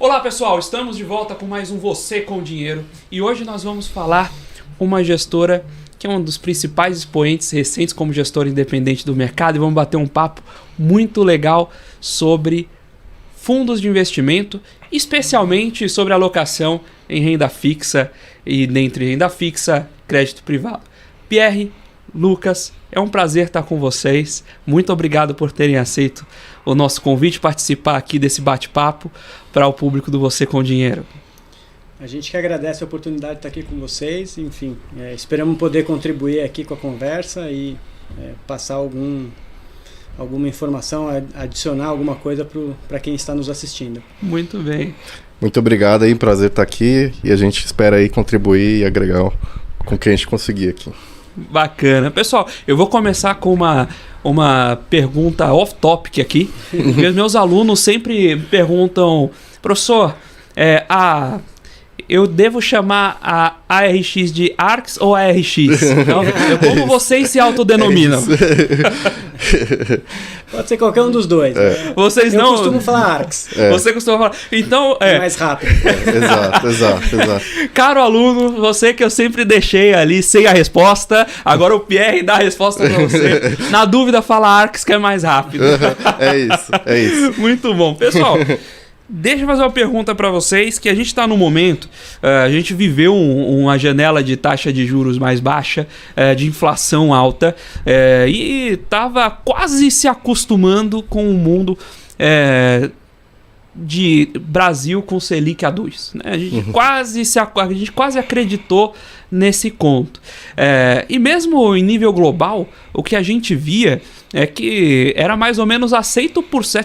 Olá pessoal, estamos de volta com mais um Você com Dinheiro e hoje nós vamos falar com uma gestora que é um dos principais expoentes recentes como gestora independente do mercado e vamos bater um papo muito legal sobre fundos de investimento, especialmente sobre alocação em renda fixa e dentre renda fixa, crédito privado. Pierre, Lucas, é um prazer estar com vocês. Muito obrigado por terem aceito o nosso convite, participar aqui desse bate-papo para o público do Você com Dinheiro. A gente que agradece a oportunidade de estar aqui com vocês. Enfim, esperamos poder contribuir aqui com a conversa e passar alguma informação, adicionar alguma coisa para quem está nos assistindo. Muito bem. Muito obrigado aí, prazer estar aqui e a gente espera aí contribuir e agregar com o que a gente conseguir aqui. Bacana. Pessoal, eu vou começar com uma pergunta off-topic aqui. Meus alunos sempre perguntam, professor, eu devo chamar a ARX de ARX ou ARX? Então, como vocês se autodenominam? Pode ser qualquer um dos dois. Né? Vocês eu não... costumo falar ARX. Você costuma falar... Então, é mais rápido. Exato. Caro aluno, você que eu sempre deixei ali sem a resposta, agora o Pierre dá a resposta pra você. Na dúvida, fala ARX que é mais rápido. É isso. Muito bom. Pessoal... Deixa eu fazer uma pergunta para vocês, que a gente está no momento, a gente viveu uma janela de taxa de juros mais baixa, de inflação alta, e estava quase se acostumando com o mundo de Brasil com Selic a 2. Né? A gente quase acreditou nesse conto. E mesmo em nível global, o que a gente via é que era mais ou menos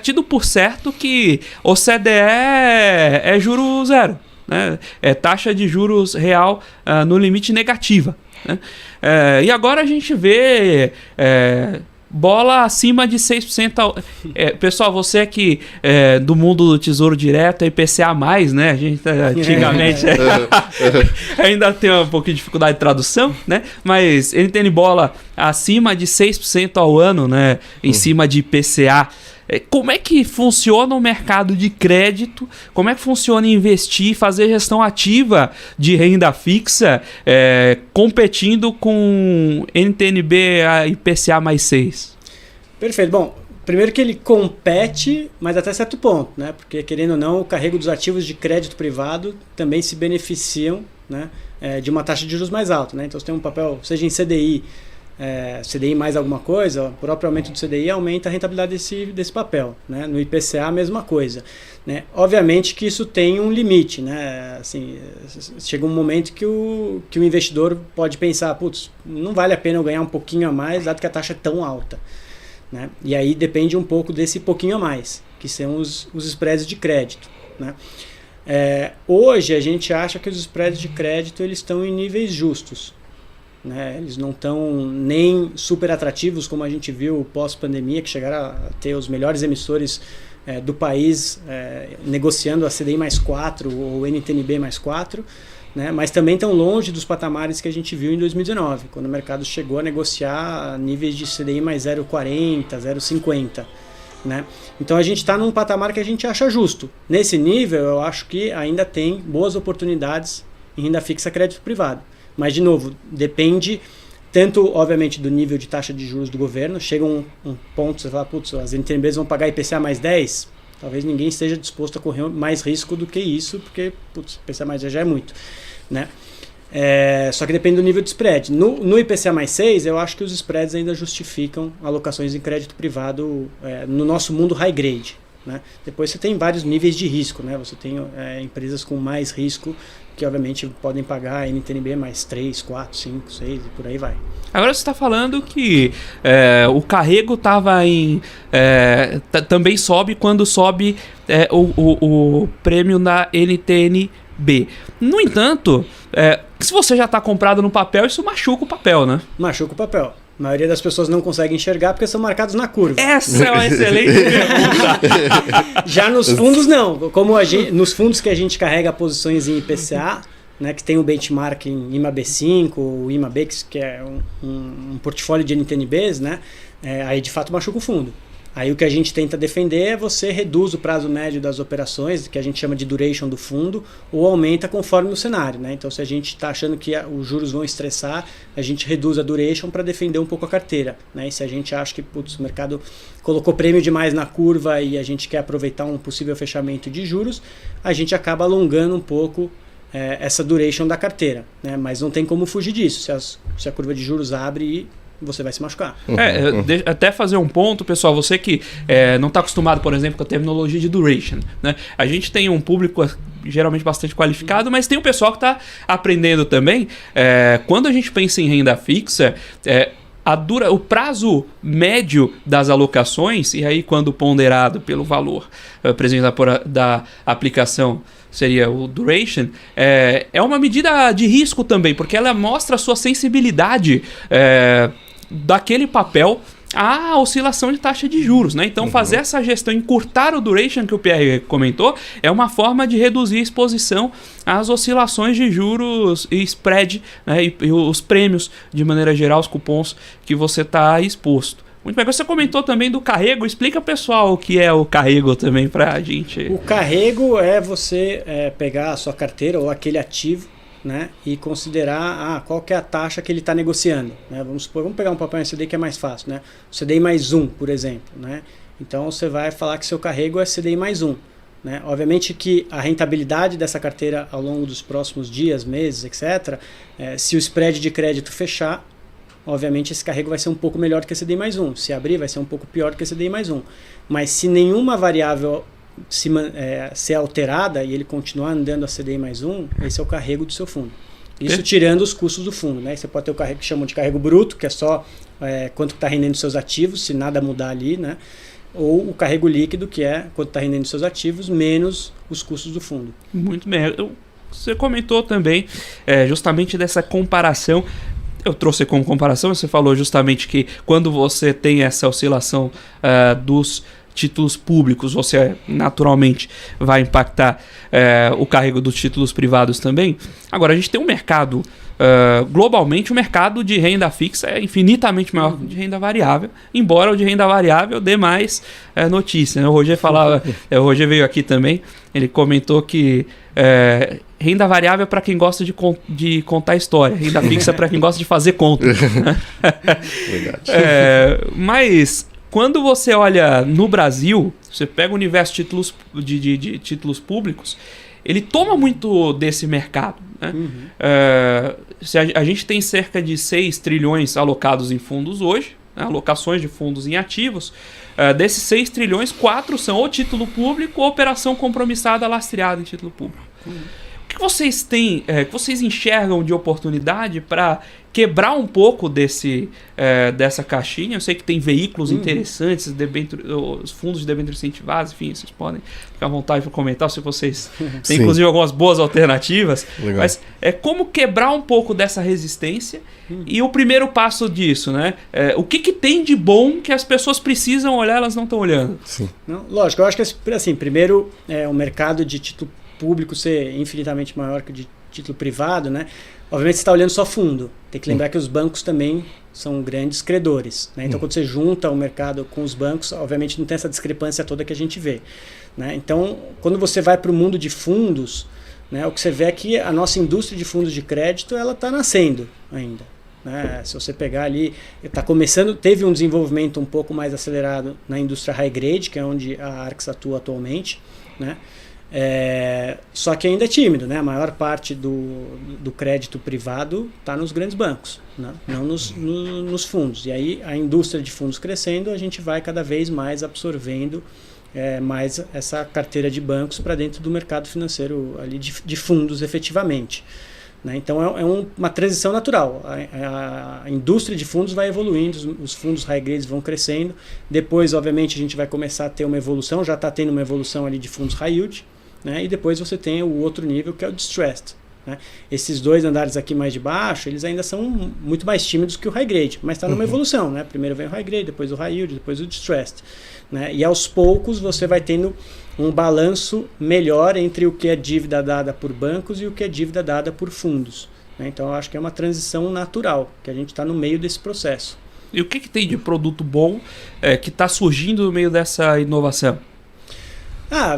tido por certo que o CDE é juro zero. Né? É taxa de juros real no limite negativa. Né? E agora a gente vê... bola acima de 6%. Pessoal, você aqui do mundo do Tesouro Direto é IPCA+, né? A gente antigamente ainda tem um pouquinho de dificuldade de tradução, né? Mas ele tem bola acima de 6% ao ano, né? Em cima de IPCA. Como é que funciona o mercado de crédito? Como é que funciona investir, fazer gestão ativa de renda fixa, competindo com NTNB IPCA mais 6? Perfeito. Bom, primeiro que ele compete, mas até certo ponto, né? Porque, querendo ou não, o carrego dos ativos de crédito privado também se beneficiam, né, de uma taxa de juros mais alta. Né? Então, você tem um papel, seja em CDI, CDI mais alguma coisa, o próprio aumento do CDI aumenta a rentabilidade desse papel. Né? No IPCA a mesma coisa. Né? Obviamente que isso tem um limite. Né? Assim, chega um momento que o investidor pode pensar, putz, não vale a pena eu ganhar um pouquinho a mais, dado que a taxa é tão alta. Né? E aí depende um pouco desse pouquinho a mais, que são os spreads de crédito. Né? Hoje a gente acha que os spreads de crédito eles estão em níveis justos. Né? Eles não estão nem super atrativos, como a gente viu pós-pandemia, que chegaram a ter os melhores emissores do país negociando a CDI mais 4 ou NTNB mais 4, né? Mas também estão longe dos patamares que a gente viu em 2019, quando o mercado chegou a negociar níveis de CDI mais 0,40, 0,50. Né? Então a gente está num patamar que a gente acha justo. Nesse nível, eu acho que ainda tem boas oportunidades em renda fixa crédito privado. Mas, de novo, depende tanto, obviamente, do nível de taxa de juros do governo. Chega um ponto, você fala, putz, as NTNBs vão pagar IPCA mais 10, talvez ninguém esteja disposto a correr mais risco do que isso, porque, putz, IPCA mais 10 já é muito. Né? Só que depende do nível de spread. No IPCA mais 6, eu acho que os spreads ainda justificam alocações em crédito privado no nosso mundo high grade. Né? Depois você tem vários níveis de risco. Né? Você tem empresas com mais risco que obviamente podem pagar NTNB mais 3, 4, 5, 6 e por aí vai. Agora você está falando que o carrego estava também sobe quando sobe o prêmio na NTNB. No entanto, se você já está comprado no papel, isso machuca o papel, né? Machuca o papel. A maioria das pessoas não consegue enxergar porque são marcados na curva. Essa é uma excelente pergunta. Já nos fundos, não. Como nos fundos que a gente carrega posições em IPCA, né, que tem o benchmark em IMAB5, o IMAB, que é um portfólio de NTNBs, né, aí de fato machuca o fundo. Aí o que a gente tenta defender é você reduz o prazo médio das operações, que a gente chama de duration do fundo, ou aumenta conforme o cenário, né? Então se a gente está achando que os juros vão estressar, a gente reduz a duration para defender um pouco a carteira, né? E se a gente acha que o mercado colocou prêmio demais na curva e a gente quer aproveitar um possível fechamento de juros, a gente acaba alongando um pouco essa duration da carteira, né? Mas não tem como fugir disso, se a curva de juros abre e você vai se machucar. Até fazer um ponto, pessoal, você que não está acostumado, por exemplo, com a terminologia de duration, né? A gente tem um público geralmente bastante qualificado, mas tem o pessoal que está aprendendo também. Quando a gente pensa em renda fixa, o prazo médio das alocações, e aí quando ponderado pelo valor presente da aplicação, seria o duration, é uma medida de risco também, porque ela mostra a sua sensibilidade daquele papel à oscilação de taxa de juros, né? Então fazer essa gestão, encurtar o duration que o Pierre comentou, é uma forma de reduzir a exposição às oscilações de juros e spread, né? E os prêmios, de maneira geral, os cupons que você está exposto. Muito bem, você comentou também do carrego. Explica, pessoal, o que é o carrego também para a gente. O carrego é você pegar a sua carteira ou aquele ativo, né, e considerar qual que é a taxa que ele está negociando. Né? Vamos pegar um papel CDI que é mais fácil. Né? O CDI mais 1, por exemplo. Né? Então você vai falar que seu carrego é CDI mais 1. Né? Obviamente que a rentabilidade dessa carteira ao longo dos próximos dias, meses, etc., se o spread de crédito fechar, obviamente esse carrego vai ser um pouco melhor que a CDI mais 1. Se abrir, vai ser um pouco pior que a CDI mais 1. Mas se nenhuma variável ser alterada e ele continuar andando a CDI mais 1, esse é o carrego do seu fundo. Isso tirando os custos do fundo. Né? Você pode ter o carrego que chamam de carrego bruto, que é só quanto está rendendo seus ativos, se nada mudar ali, né? Ou o carrego líquido, que é quanto está rendendo seus ativos, menos os custos do fundo. Muito bem. Você comentou também justamente dessa comparação. Eu trouxe como comparação, você falou justamente que quando você tem essa oscilação dos títulos públicos, você naturalmente vai impactar o carrego dos títulos privados também. Agora, a gente tem um mercado, globalmente, o mercado de renda fixa é infinitamente maior que o de renda variável, embora o de renda variável dê mais notícia. Né? O Roger veio aqui também, ele comentou que renda variável é para quem gosta de contar história, renda fixa é para quem gosta de fazer conta. Verdade. Mas quando você olha no Brasil, você pega o universo de títulos públicos, ele toma muito desse mercado. Né? A gente tem cerca de 6 trilhões alocados em fundos hoje, né? Alocações de fundos em ativos. Desses 6 trilhões, 4 são ou título público ou operação compromissada lastreada em título público. O que vocês têm, que vocês enxergam de oportunidade para quebrar um pouco dessa caixinha? Eu sei que tem veículos interessantes, os fundos de debênture incentivados, enfim, vocês podem ficar à vontade para comentar se vocês têm, inclusive, algumas boas alternativas. Legal. Mas como quebrar um pouco dessa resistência e o primeiro passo disso, né? O que tem de bom que as pessoas precisam olhar, elas não estão olhando? Sim. Não, lógico, eu acho que assim, primeiro, o mercado de título público ser infinitamente maior que o de título privado, né? Obviamente você está olhando só fundo. Tem que lembrar que os bancos também são grandes credores. Né? Então, quando você junta o mercado com os bancos, obviamente não tem essa discrepância toda que a gente vê. Né? Então, quando você vai para o mundo de fundos, né, o que você vê é que a nossa indústria de fundos de crédito ela está nascendo ainda. Né? Se você pegar ali, está começando, teve um desenvolvimento um pouco mais acelerado na indústria high grade, que é onde a Arx atua atualmente, né? Só que ainda é tímido, né? A maior parte do crédito privado está nos grandes bancos, né? Não nos fundos. E aí a indústria de fundos crescendo, a gente vai cada vez mais absorvendo mais essa carteira de bancos para dentro do mercado financeiro ali de fundos efetivamente. Né? Então uma transição natural. A indústria de fundos vai evoluindo, os fundos high grades vão crescendo. Depois, obviamente, a gente vai começar a ter uma evolução, já está tendo uma evolução ali de fundos high yield. Né? E depois você tem o outro nível que é o distressed. Né? Esses dois andares aqui mais de baixo, eles ainda são muito mais tímidos que o high grade, mas está numa evolução. Né? Primeiro vem o high grade, depois o high yield, depois o distressed. Né? E aos poucos você vai tendo um balanço melhor entre o que é dívida dada por bancos e o que é dívida dada por fundos. Né? Então eu acho que é uma transição natural, que a gente está no meio desse processo. E o que tem de produto bom que está surgindo no meio dessa inovação?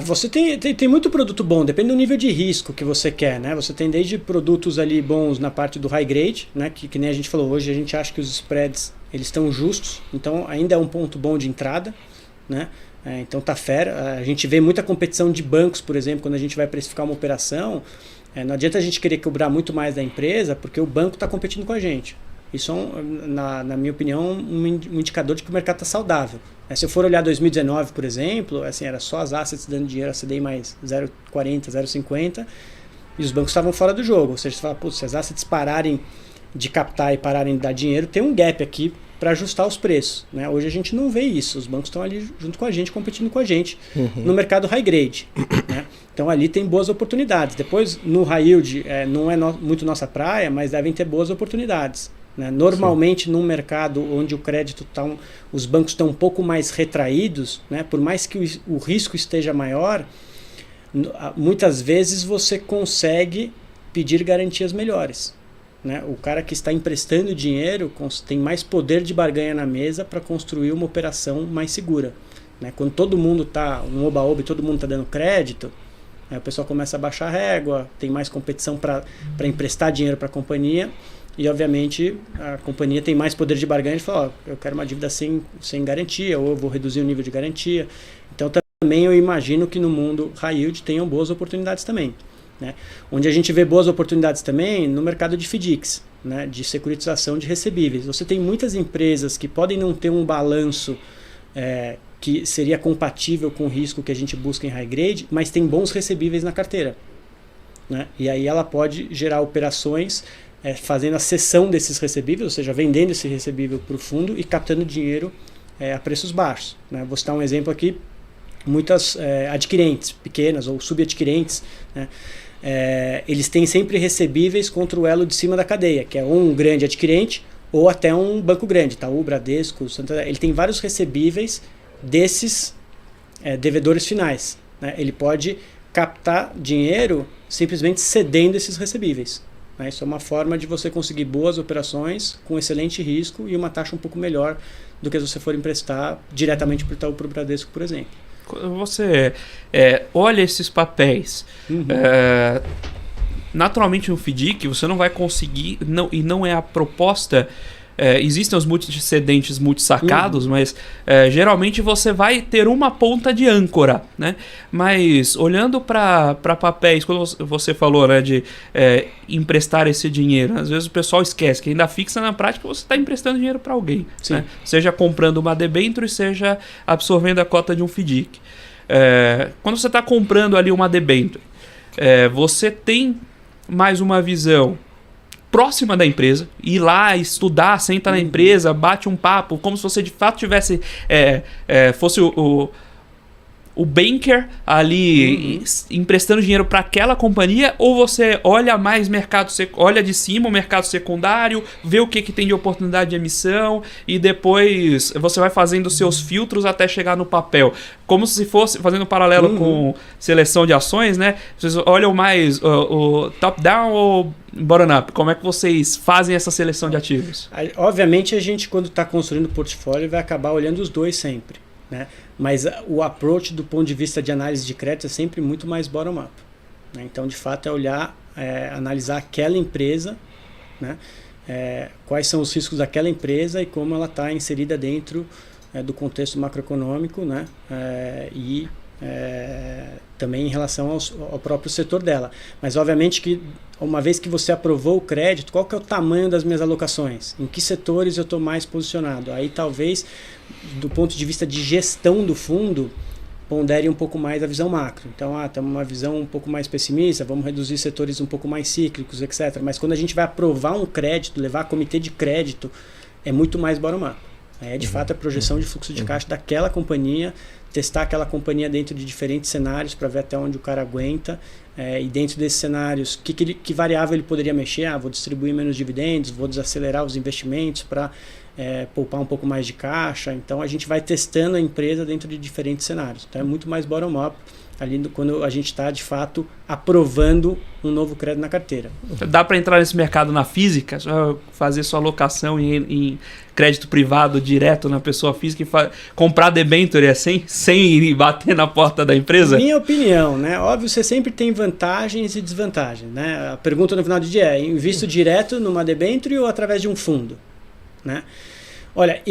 Você tem muito produto bom, depende do nível de risco que você quer, né? Você tem desde produtos ali bons na parte do high grade, né? Que nem a gente falou hoje, a gente acha que os spreads eles estão justos, então ainda é um ponto bom de entrada, né? Então tá fera. A gente vê muita competição de bancos, por exemplo, quando a gente vai precificar uma operação. Não adianta a gente querer cobrar muito mais da empresa, porque o banco está competindo com a gente. Isso é, na minha opinião, um indicador de que o mercado está saudável. Se eu for olhar 2019, por exemplo, assim, era só as assets dando dinheiro a CDI mais 0,40, 0,50 e os bancos estavam fora do jogo. Ou seja, você fala, se as assets pararem de captar e pararem de dar dinheiro, tem um gap aqui para ajustar os preços, né? Hoje a gente não vê isso. Os bancos estão ali junto com a gente, competindo com a gente no mercado high grade, né? Então ali tem boas oportunidades. Depois no high yield não é muito nossa praia, mas devem ter boas oportunidades, né? Normalmente, sim, num mercado onde o crédito os bancos estão um pouco mais retraídos, né? Por mais que o risco esteja maior, muitas vezes você consegue pedir garantias melhores, né? O cara que está emprestando dinheiro tem mais poder de barganha na mesa para construir uma operação mais segura, né? Quando todo mundo está, um oba-oba e todo mundo está dando crédito, o pessoal começa a baixar a régua, tem mais competição para emprestar dinheiro para a companhia. E, obviamente, a companhia tem mais poder de barganha e fala, eu quero uma dívida sem garantia, ou eu vou reduzir o nível de garantia. Então, também eu imagino que no mundo high yield tenham boas oportunidades também, né? Onde a gente vê boas oportunidades também no mercado de FDICs, né? De securitização de recebíveis. Você tem muitas empresas que podem não ter um balanço que seria compatível com o risco que a gente busca em high grade, mas tem bons recebíveis na carteira, né? E aí ela pode gerar operações fazendo a cessão desses recebíveis, ou seja, vendendo esse recebível para o fundo e captando dinheiro a preços baixos, né? Vou citar um exemplo aqui, muitas adquirentes pequenas ou subadquirentes, né? Eles têm sempre recebíveis contra o elo de cima da cadeia, que é um grande adquirente ou até um banco grande, Itaú, Bradesco, Santander. Ele tem vários recebíveis desses devedores finais, né? Ele pode captar dinheiro simplesmente cedendo esses recebíveis. Isso é uma forma de você conseguir boas operações com excelente risco e uma taxa um pouco melhor do que se você for emprestar diretamente para o Itaú, para o Bradesco, por exemplo. Quando você olha esses papéis, naturalmente no FDIC você não vai conseguir, e não é a proposta. Existem os multicedentes multissacados, mas geralmente você vai ter uma ponta de âncora, né? Mas olhando para papéis, quando você falou, né, de emprestar esse dinheiro, às vezes o pessoal esquece que ainda fixa na prática você está emprestando dinheiro para alguém, né? Seja comprando uma debênture, seja absorvendo a cota de um FDIC. Quando você está comprando ali uma debênture, você tem mais uma visão próxima da empresa, ir lá, estudar, senta na empresa, bate um papo, como se você de fato tivesse fosse o banker ali emprestando dinheiro para aquela companhia, ou você olha mais mercado, olha de cima o mercado secundário, vê o que tem de oportunidade de emissão e depois você vai fazendo seus filtros até chegar no papel. Como se fosse, fazendo um paralelo com seleção de ações, né? Vocês olham mais o top-down ou bottom-up? Como é que vocês fazem essa seleção de ativos? Obviamente a gente, quando está construindo o portfólio, vai acabar olhando os dois sempre, né? Mas o approach do ponto de vista de análise de crédito é sempre muito mais bottom-up, né? Então, de fato, é olhar, analisar aquela empresa, né? Quais são os riscos daquela empresa e como ela está inserida dentro do contexto macroeconômico, né? E também em relação ao próprio setor dela. Mas, obviamente, que uma vez que você aprovou o crédito, qual que é o tamanho das minhas alocações? Em que setores eu estou mais posicionado? Aí, talvez, do ponto de vista de gestão do fundo, pondere um pouco mais a visão macro. Então, temos uma visão um pouco mais pessimista, vamos reduzir setores um pouco mais cíclicos, etc. Mas quando a gente vai aprovar um crédito, levar a comitê de crédito, é muito mais bottom-up. De fato, a projeção de fluxo de caixa daquela companhia, testar aquela companhia dentro de diferentes cenários para ver até onde o cara aguenta, e dentro desses cenários, que variável ele poderia mexer? Vou distribuir menos dividendos, vou desacelerar os investimentos para poupar um pouco mais de caixa. Então, a gente vai testando a empresa dentro de diferentes cenários. Então, é muito mais bottom-up ali quando a gente está, de fato, aprovando um novo crédito na carteira. Dá para entrar nesse mercado na física, só fazer sua alocação em crédito privado direto na pessoa física e comprar debênture sem ir bater na porta da empresa? Minha opinião, né? Óbvio, você sempre tem vantagens e desvantagens, né? A pergunta no final do dia é: invisto direto numa debênture ou através de um fundo, né? Olha,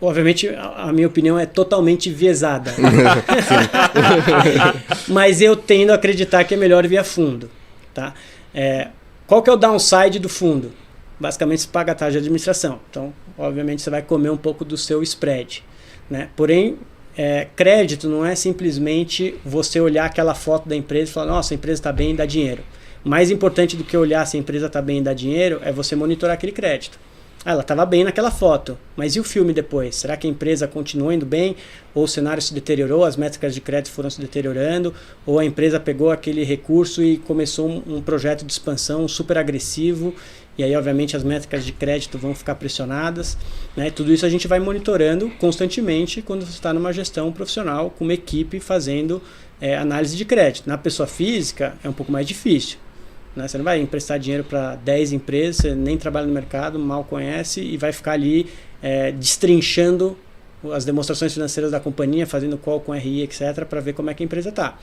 obviamente, a minha opinião é totalmente enviesada. Mas eu tendo a acreditar que é melhor via fundo. Tá? Qual que é o downside do fundo? Basicamente, você paga a taxa de administração. Então, obviamente, você vai comer um pouco do seu spread. Né? Porém, crédito não é simplesmente você olhar aquela foto da empresa e falar: nossa, a empresa está bem e dá dinheiro. Mais importante do que olhar se a empresa está bem e dá dinheiro é você monitorar aquele crédito. Ela estava bem naquela foto, mas e o filme depois? Será que a empresa continua indo bem? Ou o cenário se deteriorou, as métricas de crédito foram se deteriorando? Ou a empresa pegou aquele recurso e começou um projeto de expansão super agressivo? E aí, obviamente, as métricas de crédito vão ficar pressionadas. Né? Tudo isso a gente vai monitorando constantemente quando você está numa gestão profissional, com uma equipe fazendo análise de crédito. Na pessoa física é um pouco mais difícil. Né? Você não vai emprestar dinheiro para 10 empresas, você nem trabalha no mercado, mal conhece e vai ficar ali destrinchando as demonstrações financeiras da companhia, fazendo call com RI, etc., para ver como é que a empresa está.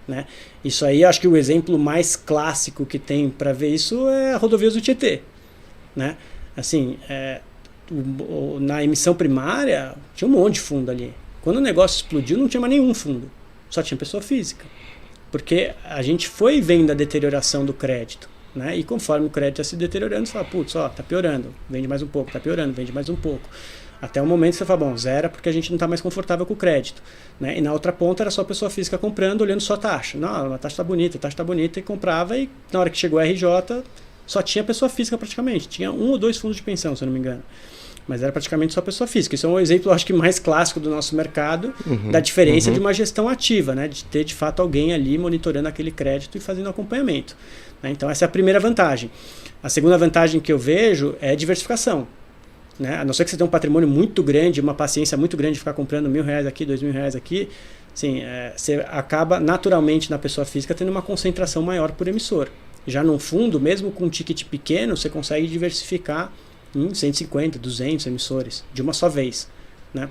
Né? Isso aí, acho que o exemplo mais clássico que tem para ver isso é a Rodovias do Tietê. Né? Assim, na emissão primária, tinha um monte de fundo ali. Quando o negócio explodiu, não tinha mais nenhum fundo, só tinha pessoa física. Porque a gente foi vendo a deterioração do crédito, né? E conforme o crédito ia se deteriorando, você fala: putz, tá piorando, vende mais um pouco, tá piorando, vende mais um pouco. Até o momento você fala: bom, zera porque a gente não está mais confortável com o crédito. Né? E na outra ponta era só a pessoa física comprando, olhando só a taxa. Não, a taxa está bonita, a taxa está bonita, e comprava, e na hora que chegou a RJ, só tinha pessoa física praticamente. Tinha 1 ou 2 fundos de pensão, se eu não me engano. Mas era praticamente só pessoa física. Isso é um exemplo, acho que mais clássico do nosso mercado, da diferença de uma gestão ativa, né? De ter de fato alguém ali monitorando aquele crédito e fazendo acompanhamento. Né? Então essa é a primeira vantagem. A segunda vantagem que eu vejo é diversificação. Né? A não ser que você tenha um patrimônio muito grande, uma paciência muito grande de ficar comprando R$1.000 aqui, R$2.000 aqui, assim, você acaba naturalmente na pessoa física tendo uma concentração maior por emissor. Já num fundo, mesmo com um ticket pequeno, você consegue diversificar em 150, 200 emissores de uma só vez. Né?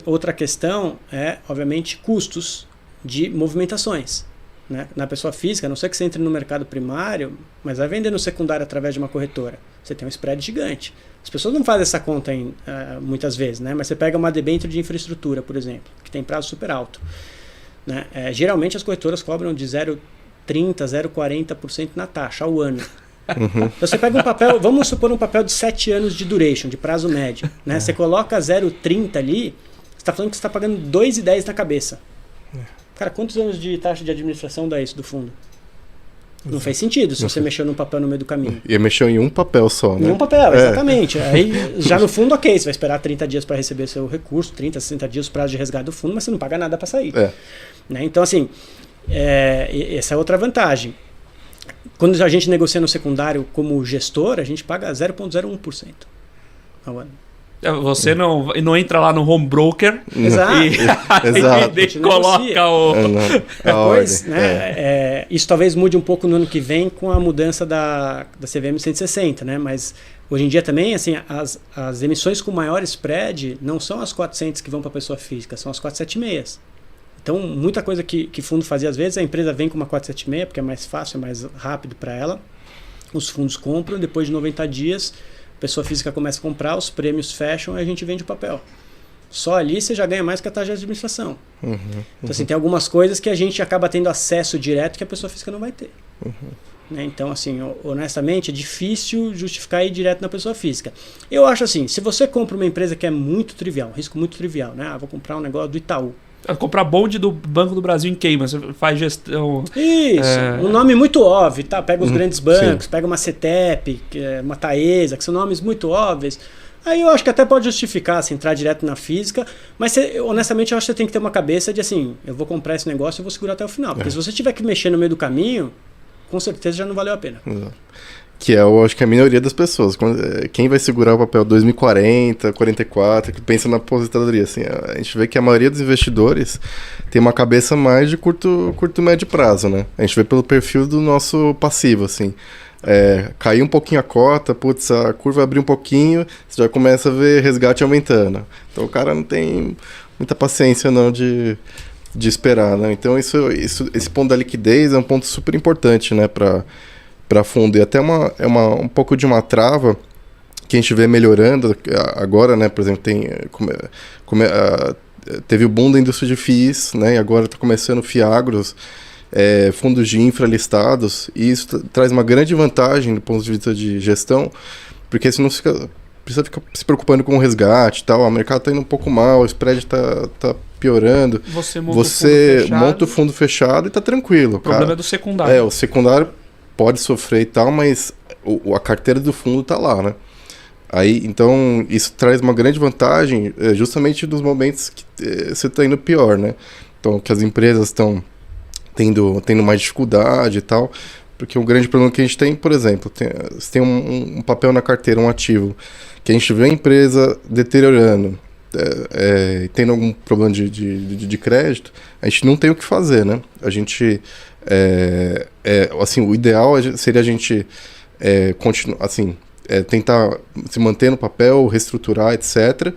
Outra questão é, obviamente, custos de movimentações. Né? Na pessoa física, a não ser que você entre no mercado primário, mas vai vender no secundário através de uma corretora, você tem um spread gigante. As pessoas não fazem essa conta muitas vezes, né? Mas você pega uma debênture de infraestrutura, por exemplo, que tem prazo super alto. Né? Geralmente as corretoras cobram de 0,30%, 0,40% na taxa ao ano. Então você pega um papel, vamos supor um papel de 7 anos de duration, de prazo médio, né? Você coloca 0,30 ali, você está falando que você está pagando 2,10 na cabeça. Cara, quantos anos de taxa de administração dá isso do fundo? Não faz sentido se você mexeu num papel no meio do caminho. E mexeu em um papel só, né? Em um papel, exatamente. Aí já no fundo, ok, você vai esperar 30 dias para receber seu recurso, 30, 60 dias o prazo de resgate do fundo, mas você não paga nada para sair. Né? Então, assim, essa é outra vantagem. Quando a gente negocia no secundário como gestor, a gente paga 0,01% ao ano. Você não entra lá no home broker e coloca o... Depois, né, isso talvez mude um pouco no ano que vem com a mudança da CVM 160, né? Mas hoje em dia também, assim, as emissões com maior spread não são as 400 que vão para a pessoa física, são as 476. Então, muita coisa que fundo fazia, às vezes, a empresa vem com uma 476, porque é mais fácil, é mais rápido para ela. Os fundos compram, depois de 90 dias, a pessoa física começa a comprar, os prêmios fecham e a gente vende o papel. Só ali você já ganha mais que a taxa de administração. Então, assim, tem algumas coisas que a gente acaba tendo acesso direto que a pessoa física não vai ter. Né? Então, assim, honestamente, é difícil justificar ir direto na pessoa física. Eu acho assim, se você compra uma empresa que é muito trivial, um risco muito trivial, né? Vou comprar um negócio do Itaú. Comprar bonde do Banco do Brasil em queima, você faz gestão... Isso, um nome muito óbvio, tá? Pega os grandes bancos, pega uma CETEP, uma Taesa, que são nomes muito óbvios. Aí eu acho que até pode justificar se entrar direto na física, mas honestamente eu acho que você tem que ter uma cabeça de assim, eu vou comprar esse negócio e vou segurar até o final. Porque se você tiver que mexer no meio do caminho, com certeza já não valeu a pena. Que eu acho que é a minoria das pessoas. Quem vai segurar o papel 2040, 44, que pensa na aposentadoria, assim, a gente vê que a maioria dos investidores tem uma cabeça mais de curto médio prazo, né? A gente vê pelo perfil do nosso passivo, assim. Caiu um pouquinho a cota, putz, a curva abriu um pouquinho, você já começa a ver resgate aumentando. Então o cara não tem muita paciência não de esperar, né? Então esse ponto da liquidez é um ponto super importante, né, para fundo. E até um pouco de uma trava que a gente vê melhorando agora, né? Por exemplo, teve o boom da indústria de FIIs, né? E agora está começando FIAGROS, fundos de infra listados, e isso traz uma grande vantagem do ponto de vista de gestão, porque você não precisa ficar se preocupando com o resgate e tal. O mercado está indo um pouco mal, o spread está piorando. Você monta o fundo fechado e está tranquilo. O problema é do secundário. O secundário pode sofrer e tal, mas a carteira do fundo está lá, né? Então, isso traz uma grande vantagem justamente nos momentos que você está indo pior, né? Então, que as empresas estão tendo mais dificuldade e tal, porque um grande problema que a gente tem, por exemplo, você tem um papel na carteira, um ativo, que a gente vê a empresa deteriorando, tendo algum problema de crédito, a gente não tem o que fazer, né? A gente... assim, o ideal seria a gente continuar, assim, tentar se manter no papel, reestruturar, etc.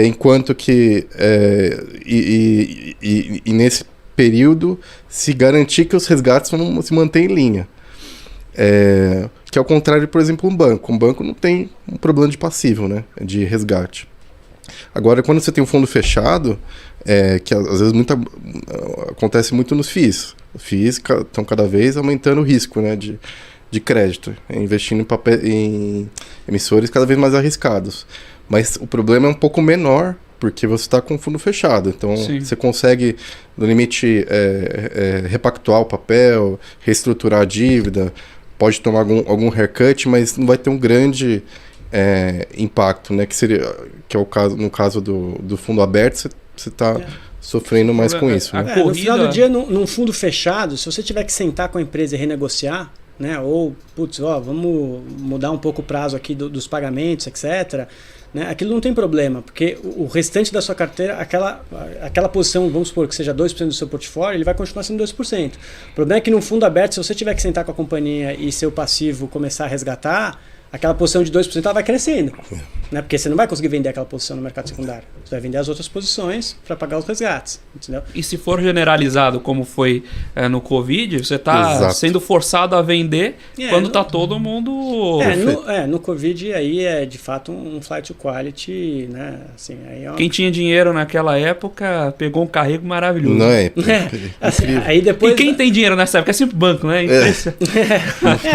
Enquanto que nesse período se garantir que os resgates vão se manter em linha. Que é o contrário, por exemplo, um banco. Um banco não tem um problema de passivo, né, de resgate. Agora, quando você tem um fundo fechado, que às vezes acontece muito nos FIIs. Os FIIs estão cada vez aumentando o risco, né, de crédito, investindo em emissores cada vez mais arriscados. Mas o problema é um pouco menor, porque você está com o fundo fechado. Então, sim, você consegue, no limite, repactuar o papel, reestruturar a dívida, pode tomar algum haircut, mas não vai ter um grande impacto, né? Que é o caso, no caso do fundo aberto, você está sofrendo mais com isso. Né? No final do dia, num fundo fechado, se você tiver que sentar com a empresa e renegociar, né? Ou, vamos mudar um pouco o prazo aqui dos pagamentos, etc., né? Aquilo não tem problema, porque o restante da sua carteira, aquela posição, vamos supor que seja 2% do seu portfólio, ele vai continuar sendo 2%. O problema é que num fundo aberto, se você tiver que sentar com a companhia e seu passivo começar a resgatar, aquela posição de 2% ela vai crescendo, né? Porque você não vai conseguir vender aquela posição no mercado secundário. Você vai vender as outras posições para pagar os resgates, entendeu? E se for generalizado, como foi no Covid, você está sendo forçado a vender quando está todo mundo... No Covid aí é de fato um flight to quality, né? Assim, aí Quem tinha dinheiro naquela época pegou um carrego maravilhoso. Não assim, aí depois... E quem tem dinheiro nessa época é sempre banco, né?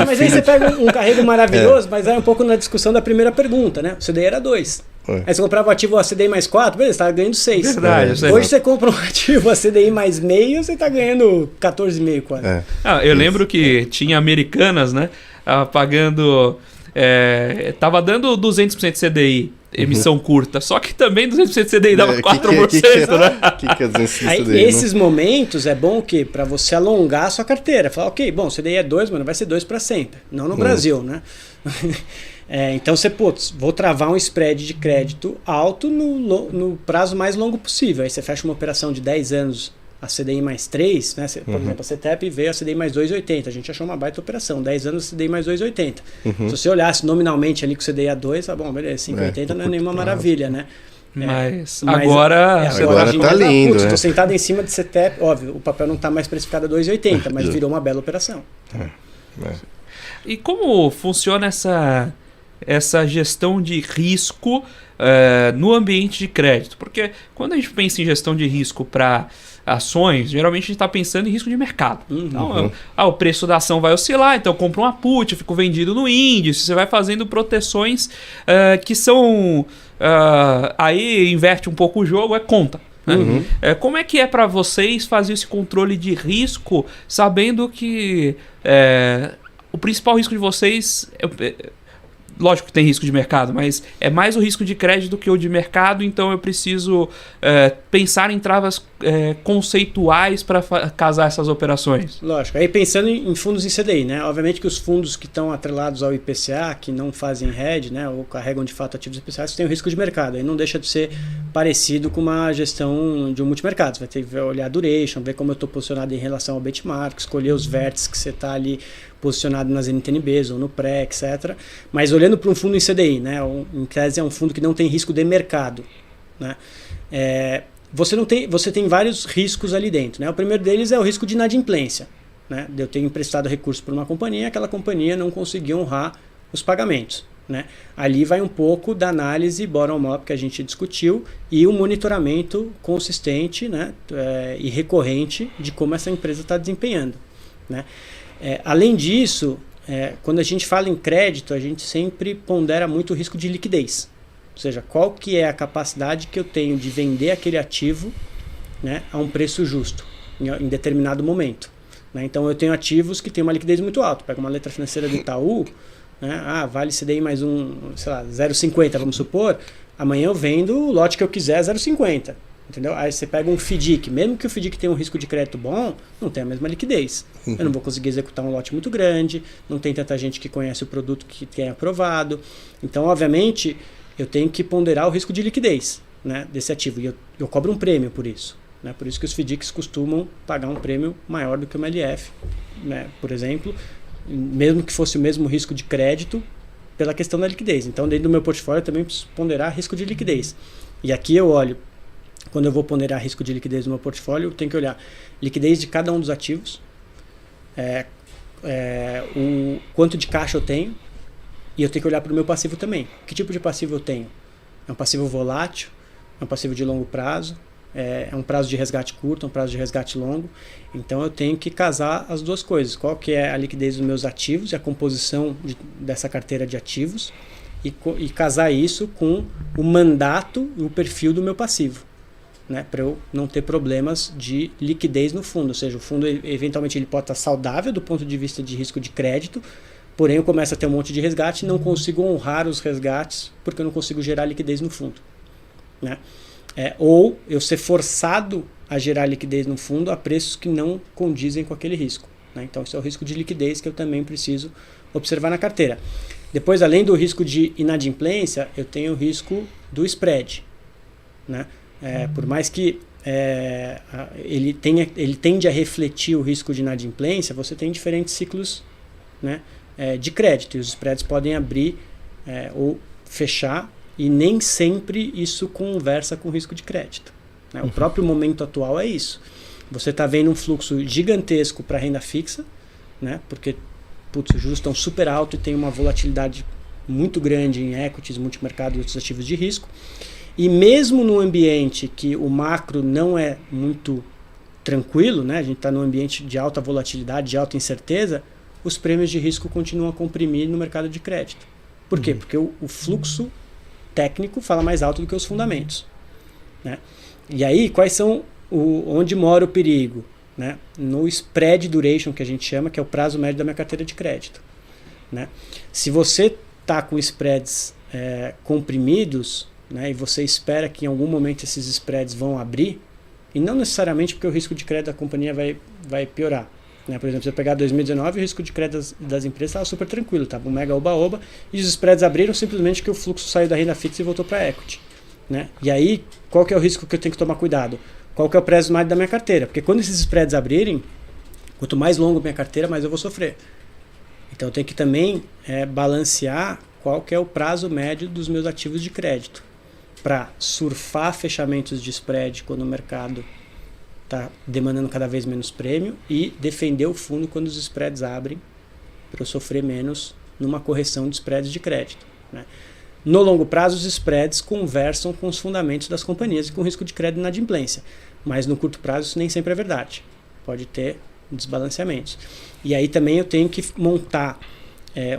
Mas aí você pega um carrego maravilhoso, mas é um pouco na discussão da primeira pergunta, né? O CDI era 2. Aí você comprava o ativo a CDI mais 4, beleza, você estava ganhando 6. Verdade. Hoje você compra um ativo a CDI mais meio, você está ganhando 14,5 quase. Eu lembro que tinha Americanas, né? Pagando... tava dando 200% CDI, emissão curta, só que também 200% CDI dava 4%, né? Que é 200% aí, CDI, esses momentos é bom que para você alongar a sua carteira, falar, ok, bom, CDI é 2, mas não vai ser 2 para sempre, não no Brasil, né? Então você, vou travar um spread de crédito alto no prazo mais longo possível. Aí você fecha uma operação de 10 anos a CDI mais 3, né? Por exemplo, a CETEP veio a CDI mais 2,80. A gente achou uma baita operação, 10 anos a CDI mais 2,80. Se você olhasse nominalmente ali com o CDI a 2, tá bom, beleza, 5,80 não é nenhuma maravilha, né? Mas agora tá lindo, né? Estou sentado em cima de CETEP, óbvio, o papel não está mais precificado a 2,80, mas virou uma bela operação. E como funciona essa gestão de risco no ambiente de crédito? Porque quando a gente pensa em gestão de risco para ações, geralmente a gente está pensando em risco de mercado. Então, o preço da ação vai oscilar, então eu compro uma put, eu fico vendido no índice, você vai fazendo proteções que são... aí inverte um pouco o jogo, é conta. Né? Como é que é para vocês fazer esse controle de risco, sabendo que o principal risco de vocês... lógico que tem risco de mercado, mas é mais o risco de crédito do que o de mercado, então eu preciso pensar em travas conceituais para casar essas operações? Lógico. Aí pensando em fundos em CDI, né? Obviamente que os fundos que estão atrelados ao IPCA, que não fazem hedge, né? Ou carregam de fato ativos IPCA, têm um risco de mercado. Aí não deixa de ser parecido com uma gestão de um multimercado. Você vai ter que olhar a duration, ver como eu estou posicionado em relação ao benchmark, escolher os vértices que você está ali posicionado nas NTNBs ou no pré, etc. Mas olhando para um fundo em CDI, né? Em tese é um fundo que não tem risco de mercado, né? Você tem vários riscos ali dentro, né? O primeiro deles é o risco de inadimplência, né? Eu tenho emprestado recurso para uma companhia, aquela companhia não conseguiu honrar os pagamentos, né? Ali vai um pouco da análise bottom-up que a gente discutiu e o monitoramento consistente, né? E recorrente de como essa empresa está desempenhando, né? Além disso, quando a gente fala em crédito, a gente sempre pondera muito o risco de liquidez. Ou seja, qual que é a capacidade que eu tenho de vender aquele ativo, né, a um preço justo, em determinado momento, né? Então eu tenho ativos que têm uma liquidez muito alta. Pega uma letra financeira do Itaú, né, vale CDI mais sei lá, 0,50, vamos supor. Amanhã eu vendo o lote que eu quiser 0,50. Entendeu? Aí você pega um FDIC, mesmo que o FDIC tenha um risco de crédito bom, não tem a mesma liquidez. Eu não vou conseguir executar um lote muito grande, não tem tanta gente que conhece o produto que tem aprovado. Então, obviamente, eu tenho que ponderar o risco de liquidez, né, desse ativo. E eu cobro um prêmio por isso, né? Por isso que os FDICs costumam pagar um prêmio maior do que uma LF, né, por exemplo, mesmo que fosse o mesmo risco de crédito, pela questão da liquidez. Então, dentro do meu portfólio, eu também preciso ponderar risco de liquidez. E aqui eu olho, quando eu vou ponderar risco de liquidez no meu portfólio, eu tenho que olhar liquidez de cada um dos ativos, o quanto de caixa eu tenho, e eu tenho que olhar para o meu passivo também. Que tipo de passivo eu tenho? É um passivo volátil? É um passivo de longo prazo? É um prazo de resgate curto? É um prazo de resgate longo? Então eu tenho que casar as duas coisas. Qual que é a liquidez dos meus ativos e a composição dessa carteira de ativos, e casar isso com o mandato e o perfil do meu passivo, né, para eu não ter problemas de liquidez no fundo. Ou seja, o fundo eventualmente ele pode estar saudável do ponto de vista de risco de crédito, porém eu começo a ter um monte de resgate e não consigo honrar os resgates porque eu não consigo gerar liquidez no fundo, né? Ou eu ser forçado a gerar liquidez no fundo a preços que não condizem com aquele risco, né? Então esse é o risco de liquidez que eu também preciso observar na carteira. Depois, além do risco de inadimplência, eu tenho o risco do spread, né? Por mais que ele tende a refletir o risco de inadimplência, você tem diferentes ciclos, né, de crédito, e os spreads podem abrir ou fechar, e nem sempre isso conversa com o risco de crédito, né? O próprio momento atual é isso. Você está vendo um fluxo gigantesco para renda fixa, né, porque os juros estão super altos e tem uma volatilidade muito grande em equities, multimercado e outros ativos de risco. E mesmo no ambiente que o macro não é muito tranquilo, né, a gente está num ambiente de alta volatilidade, de alta incerteza, os prêmios de risco continuam a comprimir no mercado de crédito. Por quê? Porque o fluxo técnico fala mais alto do que os fundamentos, né? E aí, quais são onde mora o perigo, né? No spread duration, que a gente chama, que é o prazo médio da minha carteira de crédito, né? Se você está com spreads comprimidos, né, e você espera que em algum momento esses spreads vão abrir, e não necessariamente porque o risco de crédito da companhia vai piorar, né? Por exemplo, se eu pegar 2019, o risco de crédito das empresas estava super tranquilo, estava um mega oba-oba, e os spreads abriram simplesmente porque o fluxo saiu da renda fixa e voltou para equity, né? E aí, qual que é o risco que eu tenho que tomar cuidado? Qual que é o prazo médio da minha carteira? Porque quando esses spreads abrirem, quanto mais longo a minha carteira, mais eu vou sofrer. Então eu tenho que também balancear qual que é o prazo médio dos meus ativos de crédito, para surfar fechamentos de spread quando o mercado está demandando cada vez menos prêmio, e defender o fundo quando os spreads abrem, para eu sofrer menos numa correção de spreads de crédito, né? No longo prazo, os spreads conversam com os fundamentos das companhias e com risco de crédito e inadimplência, mas no curto prazo isso nem sempre é verdade, pode ter desbalanceamentos. E aí também eu tenho que montar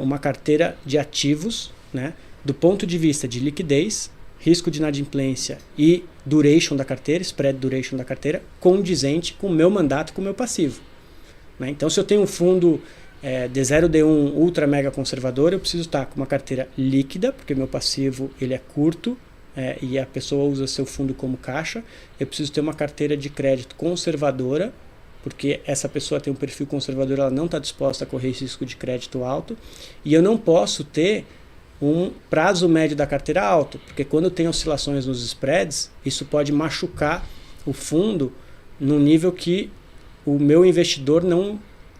uma carteira de ativos, né, do ponto de vista de liquidez, risco de inadimplência e duration da carteira, spread duration da carteira, condizente com o meu mandato, com o meu passivo, né? Então, se eu tenho um fundo D0, D1 ultra mega conservador, eu preciso estar com uma carteira líquida, porque meu passivo ele é curto, e a pessoa usa seu fundo como caixa, eu preciso ter uma carteira de crédito conservadora, porque essa pessoa tem um perfil conservador, ela não está disposta a correr esse risco de crédito alto, e eu não posso ter um prazo médio da carteira alto, porque quando tem oscilações nos spreads, isso pode machucar o fundo num nível que o meu investidor não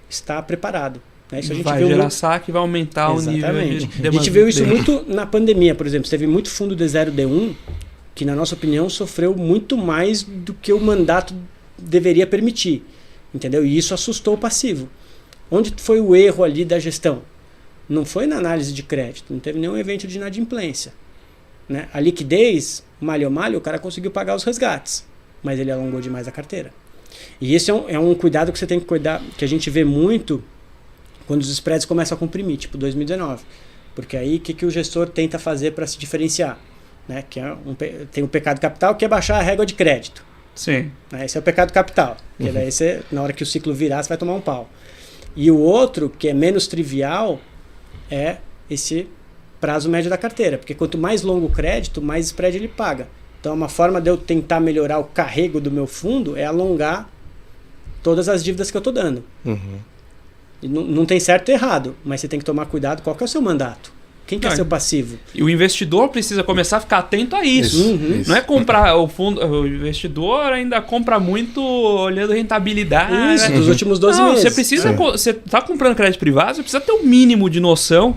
está preparado. Isso a gente vai viu gerar muito... saque, vai aumentar Exatamente. o nível de demanda. A gente viu isso muito na pandemia, por exemplo. Teve muito fundo D0, D1 que, na nossa opinião, sofreu muito mais do que o mandato deveria permitir. Entendeu? E isso assustou o passivo. Onde foi o erro ali da gestão? Não foi na análise de crédito, não teve nenhum evento de inadimplência. Né? A liquidez, malho, o cara conseguiu pagar os resgates, mas ele alongou demais a carteira. E esse é um cuidado que você tem que cuidar, que a gente vê muito quando os spreads começam a comprimir, tipo 2019. Porque aí o que o gestor tenta fazer para se diferenciar? Né? Que tem o pecado capital, que é baixar a régua de crédito. Sim. Esse é o pecado capital. Porque daí você, na hora que o ciclo virar, você vai tomar um pau. E o outro, que é menos trivial, é esse prazo médio da carteira. Porque quanto mais longo o crédito, mais spread ele paga. Então uma forma de eu tentar melhorar o carrego do meu fundo é alongar todas as dívidas que eu estou dando. E não tem certo e errado, mas você tem que tomar cuidado qual que é o seu mandato. Quem que é seu passivo? E o investidor precisa começar a ficar atento a isso. Isso. Não é comprar o fundo. O investidor ainda compra muito olhando rentabilidade. Isso, dos últimos 12 meses. Você precisa. Você está comprando crédito privado, você precisa ter um mínimo de noção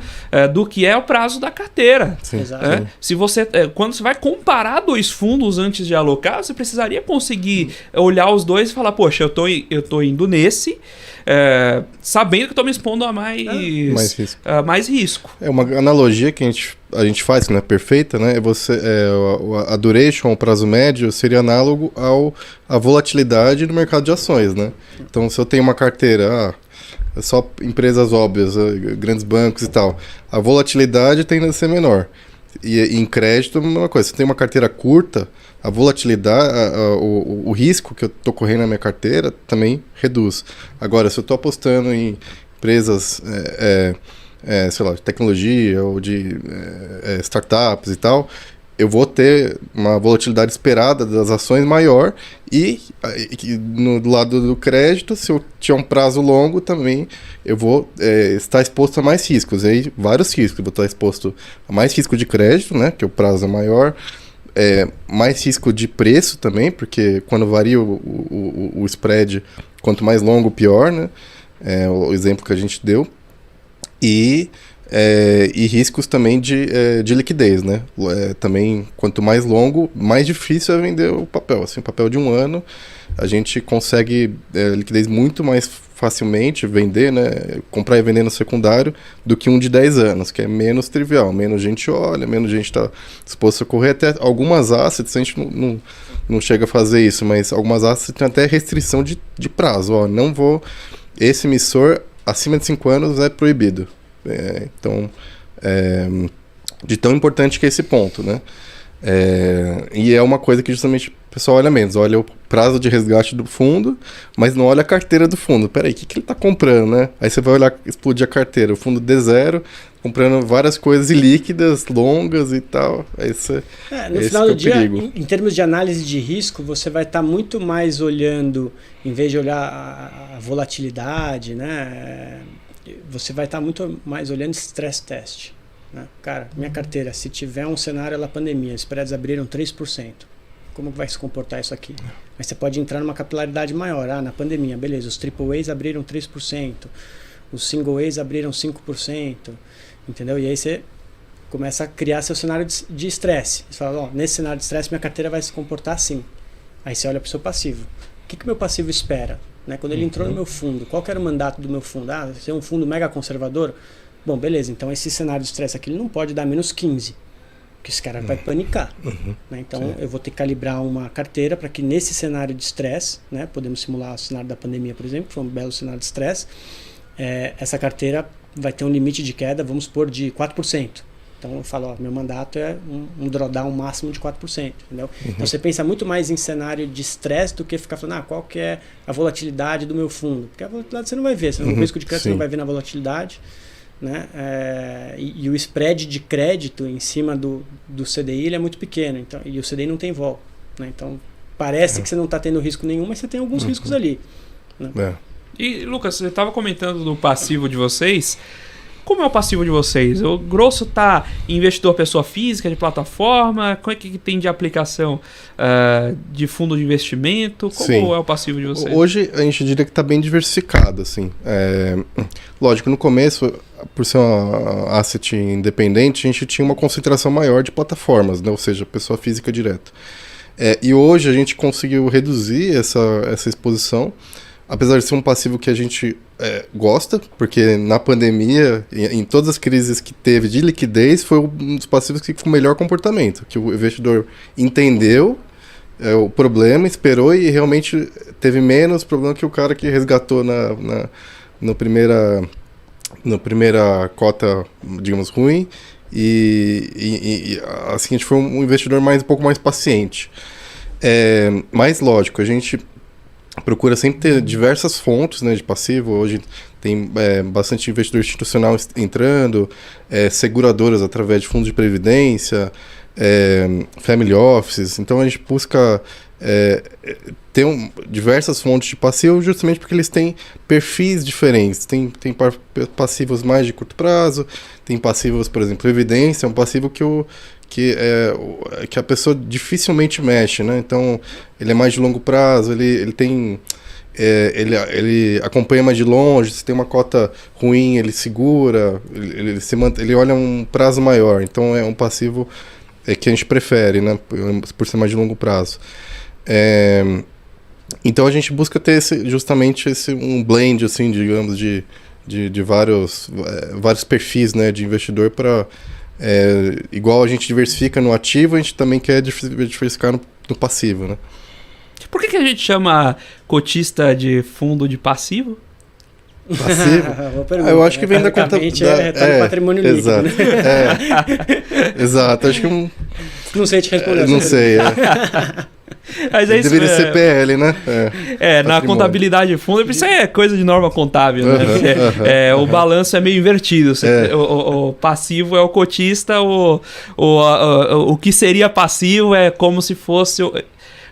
do que é o prazo da carteira. Exato. Se você, quando você vai comparar dois fundos antes de alocar, você precisaria conseguir olhar os dois e falar, poxa, eu tô indo nesse. Sabendo que estou me expondo a mais risco. É uma analogia que a gente faz, que não é perfeita, né? A duration, o prazo médio, seria análogo à volatilidade no mercado de ações, né? Então, se eu tenho uma carteira, só empresas óbvias, grandes bancos e tal, a volatilidade tende a ser menor. E em crédito, a mesma coisa. Se eu tenho uma carteira curta, a volatilidade, o risco que eu estou correndo na minha carteira também reduz. Agora, se eu estou apostando em empresas, sei lá, de tecnologia ou de startups e tal, eu vou ter uma volatilidade esperada das ações maior e do lado do crédito, se eu tiver um prazo longo também, eu vou estar exposto a mais riscos. Aí, vários riscos. Eu vou estar exposto a mais risco de crédito, né, que o prazo é maior, mais risco de preço também, porque quando varia o spread, quanto mais longo, pior, né? O exemplo que a gente deu. E riscos também de liquidez, né? Também, quanto mais longo, mais difícil é vender o papel. Assim, o papel de 1 ano, a gente consegue liquidez muito mais facilmente, vender, né? Comprar e vender no secundário, do que um de 10 anos, que é menos trivial. Menos gente olha, menos gente está disposta a correr. Até algumas assets, a gente não chega a fazer isso, mas algumas assets tem até restrição de prazo. Ó, não vou... Esse emissor, acima de 5 anos, é proibido. Então, de tão importante que é esse ponto, né? E é uma coisa que justamente o pessoal olha menos. Olha o prazo de resgate do fundo, mas não olha a carteira do fundo. Peraí, o que ele está comprando, né? Aí você vai olhar, explodir a carteira. O fundo D0, comprando várias coisas ilíquidas, longas e tal. No final do dia, em termos de análise de risco, você vai estar muito mais olhando, em vez de olhar a volatilidade, né? Você vai estar muito mais olhando stress test. Né? Cara, minha carteira, se tiver um cenário da pandemia, os spreads abriram 3%, como vai se comportar isso aqui? Mas você pode entrar numa capilaridade maior. Na pandemia, beleza, os AAAs abriram 3%, os single A's abriram 5%, entendeu? E aí você começa a criar seu cenário de estresse. Você fala, nesse cenário de estresse minha carteira vai se comportar assim. Aí você olha para o seu passivo. O que o meu passivo espera? Né? Quando ele entrou no meu fundo, qual que era o mandato do meu fundo? Se é um fundo mega conservador, bom, beleza, então esse cenário de estresse aqui ele não pode dar menos 15%, porque esse cara vai panicar. Né? Então eu vou ter que calibrar uma carteira para que nesse cenário de estresse, né, podemos simular o cenário da pandemia, por exemplo, que foi um belo cenário de estresse, essa carteira vai ter um limite de queda, vamos supor, de 4%. Então eu falo, meu mandato é um drawdown máximo de 4%. Entendeu? Então você pensa muito mais em cenário de estresse do que ficar falando, qual que é a volatilidade do meu fundo? Porque a volatilidade você não vai ver, o risco de crédito você não vai ver na volatilidade. né? E o spread de crédito em cima do CDI ele é muito pequeno, então, e o CDI não tem vol, né? Então parece que você não está tendo risco nenhum, mas você tem alguns riscos ali, né? E Lucas, você estava comentando do passivo de vocês. Como é o passivo de vocês? O grosso tá investidor pessoa física, de plataforma? Como é que tem de aplicação de fundo de investimento? Como Sim. é o passivo de vocês? Hoje a gente diria que está bem diversificado, assim. Lógico, no começo, por ser uma asset independente, a gente tinha uma concentração maior de plataformas, né? Ou seja, pessoa física direta. E hoje a gente conseguiu reduzir essa exposição, apesar de ser um passivo que a gente gosta, porque na pandemia, em todas as crises que teve de liquidez, foi um dos passivos que com o melhor comportamento, que o investidor entendeu o problema, esperou e realmente teve menos problema que o cara que resgatou na primeira cota, digamos, ruim, e assim a gente foi um investidor um pouco mais paciente. Mas lógico, a gente procura sempre ter diversas fontes, né, de passivo. Hoje tem bastante investidor institucional entrando, seguradoras através de fundos de previdência, family offices. Então a gente busca ter diversas fontes de passivo justamente porque eles têm perfis diferentes. Tem passivos mais de curto prazo, tem passivos, por exemplo, previdência, é um passivo que a pessoa dificilmente mexe, né? Então ele é mais de longo prazo, ele tem ele acompanha mais de longe. Se tem uma cota ruim, ele segura, ele olha um prazo maior. Então é um passivo que a gente prefere, né? Por ser mais de longo prazo. Então a gente busca ter justamente um blend, assim, digamos, de vários perfis, né, de investidor para igual a gente diversifica no ativo, a gente também quer diversificar no passivo, né? Por que a gente chama cotista de fundo de passivo? Passivo? Eu acho que vem da conta... retorno patrimônio líquido. Exato. Né? Exato, acho que não sei te responder. Não sei. Mas isso, deveria ser PL, né? Na contabilidade de fundo, isso é coisa de norma contábil, né? O balanço é meio invertido. O passivo é o cotista, o que seria passivo é como se fosse...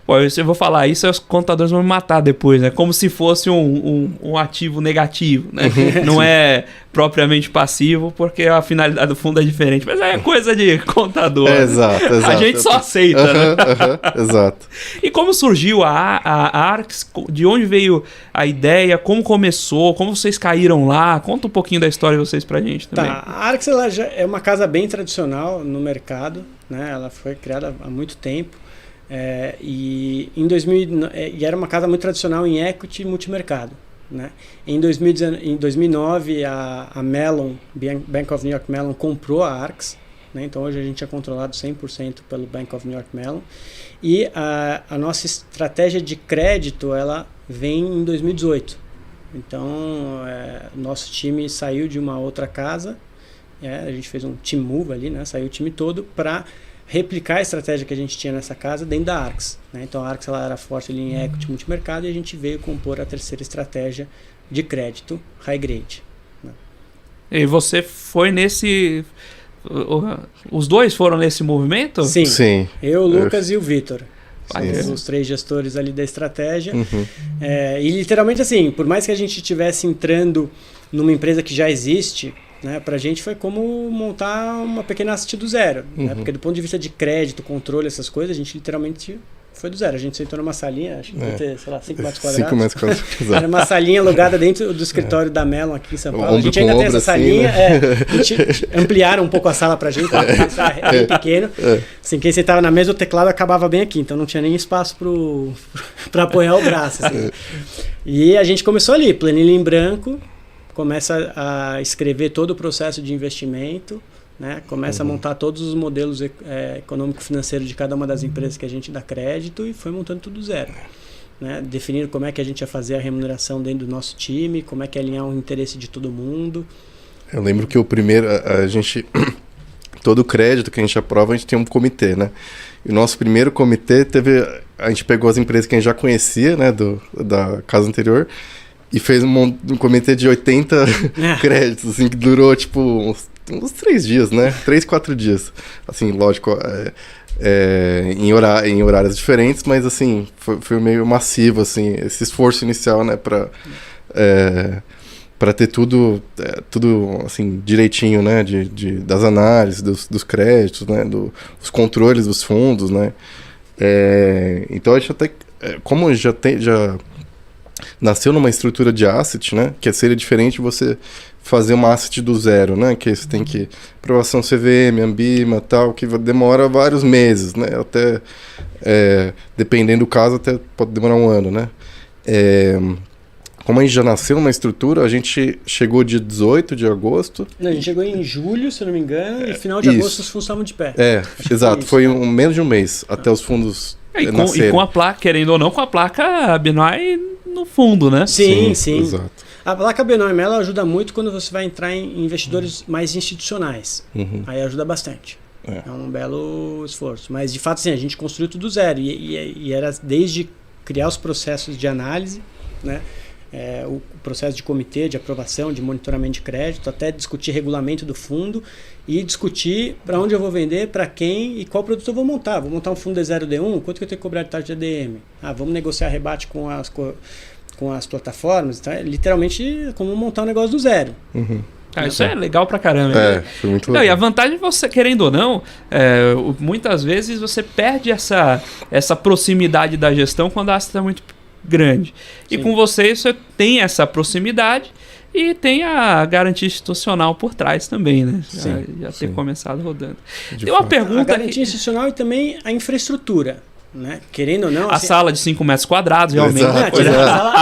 Pô, eu vou falar isso, os contadores vão me matar depois, né? Como se fosse um ativo negativo, né? Não é propriamente passivo, porque a finalidade do fundo é diferente. Mas é coisa de contador. Exato. A gente só aceita, né? Exato. E como surgiu a Arx? De onde veio a ideia? Como começou? Como vocês caíram lá? Conta um pouquinho da história de vocês pra gente também. Tá, a Arx ela já é uma casa bem tradicional no mercado, né? Ela foi criada há muito tempo. E era uma casa muito tradicional em equity e multimercado, né? Em 2009 a Mellon, Bank of New York Mellon, comprou a Arx, né? Então hoje a gente é controlado 100% pelo Bank of New York Mellon, e a nossa estratégia de crédito ela vem em 2018. Então nosso time saiu de uma outra casa, a gente fez um team move ali, né? Saiu o time todo para replicar a estratégia que a gente tinha nessa casa dentro da Arx, né? Então a Arx ela era forte ali em equity multimercado e a gente veio compor a terceira estratégia de crédito high grade, né? E você foi nesse... Os dois foram nesse movimento? Sim. Eu, o Lucas e o Vitor. Sim. Os 3 gestores ali da estratégia. E literalmente assim, por mais que a gente estivesse entrando numa empresa que já existe, né, pra gente foi como montar uma pequena asset do zero, né? Porque do ponto de vista de crédito, controle, essas coisas, a gente literalmente foi do zero. A gente sentou numa salinha, acho que devia ter, sei lá, 5 metros quadrados. 5 metros quadrados. Era uma salinha alugada dentro do escritório da Mellon aqui em São Paulo. A gente ainda tem essa salinha, assim, a gente ampliaram um pouco a sala pra gente, era bem pequeno. Assim, quem sentava na mesa, o teclado acabava bem aqui, então não tinha nem espaço pra apoiar o braço, assim. E a gente começou ali, planilha em branco, começa a escrever todo o processo de investimento, né? Começa a montar todos os modelos econômico-financeiros de cada uma das empresas que a gente dá crédito e foi montando tudo do zero, né? Definindo como é que a gente ia fazer a remuneração dentro do nosso time, como é que ia alinhar o interesse de todo mundo. Eu lembro que o primeiro, a gente, todo o crédito que a gente aprova, a gente tem um comitê, né? E o nosso primeiro comitê a gente pegou as empresas que a gente já conhecia, né, da casa anterior, e fez um comitê de 80 créditos, assim, que durou, tipo, uns 3 dias, né? 3, 4 dias. Assim, lógico, em horários diferentes, mas, assim, foi meio massivo, assim, esse esforço inicial, né, para ter tudo assim, direitinho, né, das análises, dos créditos, né, dos controles dos fundos, né. Então, a gente até, como já nasceu numa estrutura de asset, né, que seria diferente você fazer uma asset do zero, né, que você tem que aprovação CVM, Ambima, tal, que demora vários meses, né, até dependendo do caso até pode demorar 1 ano, né. Como a gente já nasceu numa estrutura, a gente chegou dia 18 de agosto. Não, a gente chegou em julho, se eu não me engano, e final de agosto os fundos estavam de pé. Exato, foi menos de um mês até os fundos nascerem. E com a placa, querendo ou não, com a placa BNOI no fundo, né? Sim. Exato. A placa BNOI ela ajuda muito quando você vai entrar em investidores mais institucionais. Aí ajuda bastante. É um belo esforço. Mas, de fato, sim, a gente construiu tudo zero. E era desde criar os processos de análise, né? O processo de comitê, de aprovação, de monitoramento de crédito, até discutir regulamento do fundo e discutir para onde eu vou vender, para quem e qual produto eu vou montar. Vou montar um fundo D0D1, quanto que eu tenho que cobrar de taxa de ADM? Vamos negociar rebate com as plataformas. Então, é literalmente como montar um negócio do zero. Isso é legal pra caramba. Foi muito legal. E a vantagem, você querendo ou não, muitas vezes você perde essa proximidade da gestão quando a asset está muito grande. E Sim. com você tem essa proximidade e tem a garantia institucional por trás também, né? Já ter começado rodando. Tem uma pergunta. A garantia institucional e também a infraestrutura, né? Querendo ou não. A sala de 5 metros quadrados, realmente.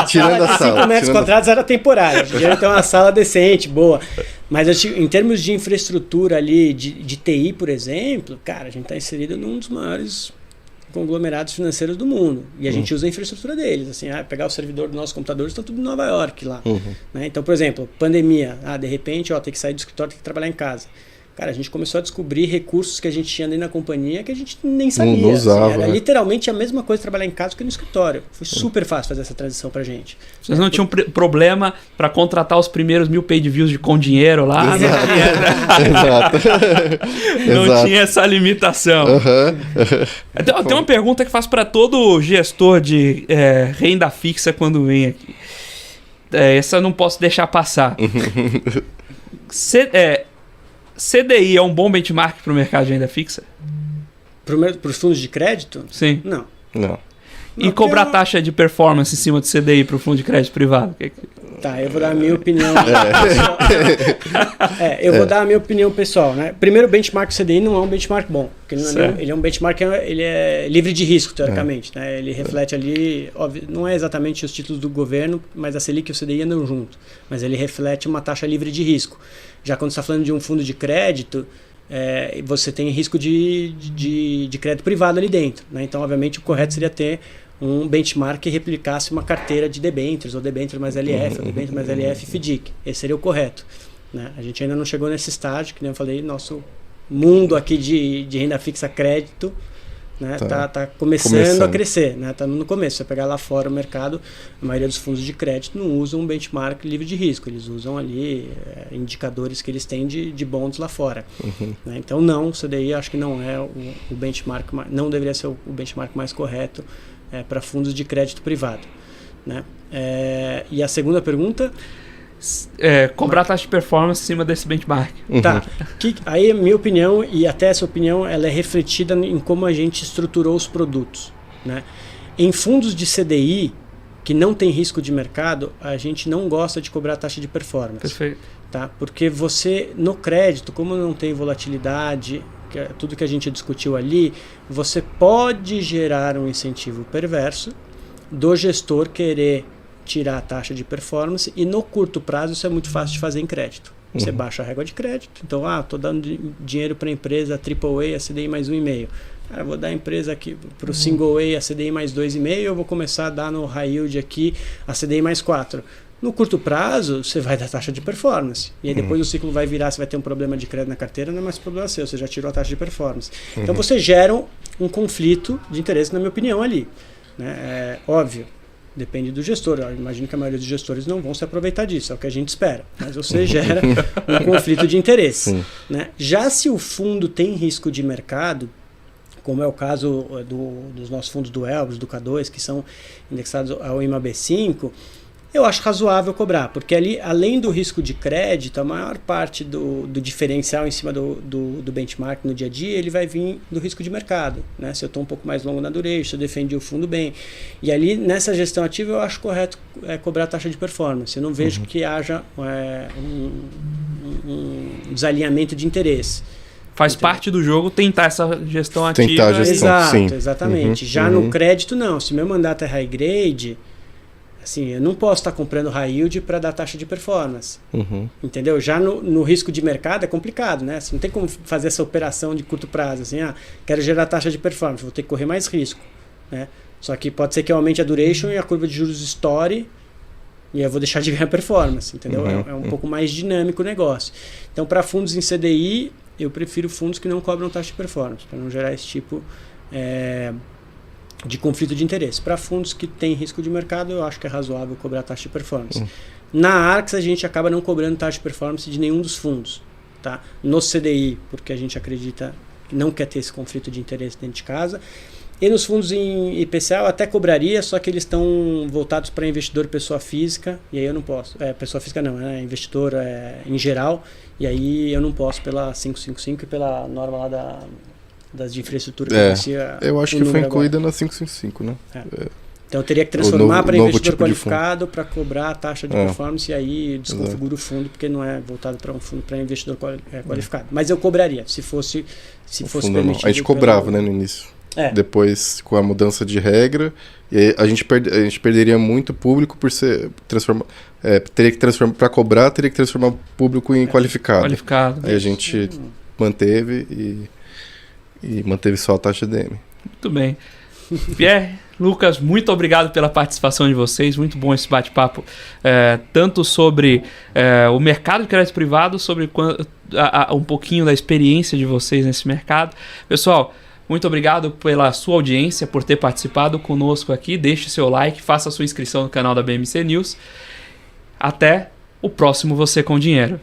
Tirando a sala. 5 metros quadrados era temporária. Então, uma sala decente, boa. Mas em termos de infraestrutura ali, de TI, por exemplo, cara, a gente está inserido num dos maiores conglomerados financeiros do mundo. E a gente usa a infraestrutura deles. Assim, pegar o servidor dos nossos computadores, estão tudo em Nova York lá. Né? Então, por exemplo, pandemia. De repente, tem que sair do escritório, tem que trabalhar em casa. Cara, a gente começou a descobrir recursos que a gente tinha dentro da companhia que a gente nem sabia. Não usava, era literalmente a mesma coisa trabalhar em casa que no escritório. Foi super fácil fazer essa transição pra gente. Vocês não tinham problema para contratar os primeiros 1000 paid views com dinheiro lá? Exato. Não tinha essa limitação. Tem uma pergunta que faço para todo gestor de renda fixa quando vem aqui. Essa eu não posso deixar passar. CDI é um bom benchmark para o mercado de renda fixa? Para os fundos de crédito? Sim. Não. E cobrar taxa de performance em cima do CDI para o fundo de crédito privado? Tá, eu vou dar a minha opinião. Vou dar a minha opinião pessoal, né? Primeiro, o benchmark CDI não é um benchmark bom. Porque ele é um benchmark, ele é livre de risco, teoricamente. Né? Ele reflete ali, óbvio, não é exatamente os títulos do governo, mas a Selic e o CDI andam junto. Mas ele reflete uma taxa livre de risco. Já quando você está falando de um fundo de crédito, você tem risco de crédito privado ali dentro. Né? Então, obviamente, o correto seria ter um benchmark que replicasse uma carteira de debêntures, ou debêntures mais LF, ou debêntures mais LF FDIC. Esse seria o correto. Né? A gente ainda não chegou nesse estágio, que nem eu falei, nosso mundo aqui de renda fixa crédito, né? Tá começando a crescer, né? Tá no começo. Se você pegar lá fora o mercado, a maioria dos fundos de crédito não usam um benchmark livre de risco, eles usam ali indicadores que eles têm de bonds lá fora. Né? Então não, o CDI acho que não é o benchmark, não deveria ser o benchmark mais correto para fundos de crédito privado. Né? E a segunda pergunta? Cobrar taxa de performance em cima desse benchmark. Tá. Aí a minha opinião, e até essa opinião, ela é refletida em como a gente estruturou os produtos. Né? Em fundos de CDI, que não tem risco de mercado, a gente não gosta de cobrar taxa de performance. Perfeito. Tá? Porque você, no crédito, como não tem volatilidade, tudo que a gente discutiu ali, você pode gerar um incentivo perverso do gestor querer tirar a taxa de performance, e no curto prazo isso é muito fácil de fazer em crédito. Você baixa a régua de crédito, então estou dando dinheiro para a empresa AAA, a CDI mais 1,5. Cara, vou dar a empresa aqui para o Single A, a CDI mais 2,5, eu vou começar a dar no High Yield aqui a CDI mais 4. No curto prazo, você vai dar taxa de performance. E aí depois o ciclo vai virar, você vai ter um problema de crédito na carteira, não é mais problema seu, você já tirou a taxa de performance. Então você gera um conflito de interesse, na minha opinião, ali. Né? Óbvio, Depende do gestor. Eu imagino que a maioria dos gestores não vão se aproveitar disso, é o que a gente espera. Mas você gera um conflito de interesse. Né? Já se o fundo tem risco de mercado, como é o caso dos nossos fundos do Elbrus, do K2, que são indexados ao IMAB5, eu acho razoável cobrar, porque ali, além do risco de crédito, a maior parte do diferencial em cima do benchmark no dia a dia, ele vai vir do risco de mercado. Né? Se eu estou um pouco mais longo na duration, se eu defendi o fundo bem. E ali, nessa gestão ativa, eu acho correto cobrar a taxa de performance. Eu não vejo que haja um desalinhamento de interesse. Faz parte do jogo tentar essa gestão ativa. Tentar a gestão, exato, sim. Exatamente. Já no crédito, não. Se meu mandato é high grade, assim, eu não posso estar comprando high yield para dar taxa de performance. Entendeu? Já no risco de mercado é complicado, né? Você não tem como fazer essa operação de curto prazo. Assim, quero gerar taxa de performance, vou ter que correr mais risco. Né? Só que pode ser que eu aumente a duration e a curva de juros estoure e eu vou deixar de ganhar performance. Entendeu? É um pouco mais dinâmico o negócio. Então, para fundos em CDI, eu prefiro fundos que não cobram taxa de performance, para não gerar esse tipo de conflito de interesse. Para fundos que têm risco de mercado, eu acho que é razoável cobrar taxa de performance. Na Arx, a gente acaba não cobrando taxa de performance de nenhum dos fundos. Tá? No CDI, porque a gente acredita que não quer ter esse conflito de interesse dentro de casa. E nos fundos em IPCA eu até cobraria, só que eles estão voltados para investidor pessoa física, e aí eu não posso. Pessoa física não, investidor em geral, e aí eu não posso pela 555 e pela norma lá das de infraestrutura que eu acho que foi incluída na 555, né? Então eu teria que transformar para investidor tipo qualificado para cobrar a taxa de performance, e aí desconfigura o fundo, porque não é voltado para um fundo para investidor qualificado. Mas eu cobraria, se fosse permitido. A gente cobrava, né, no início. Depois, com a mudança de regra, e a gente perderia muito público por ser teria que transformar para cobrar, teria que transformar o público em qualificado. Aí a gente manteve e manteve só a taxa DM. Muito bem. Pierre, Lucas, muito obrigado pela participação de vocês. Muito bom esse bate-papo, tanto sobre o mercado de crédito privado, sobre um pouquinho da experiência de vocês nesse mercado. Pessoal, muito obrigado pela sua audiência, por ter participado conosco aqui. Deixe seu like, faça sua inscrição no canal da BMC News. Até o próximo Você com Dinheiro.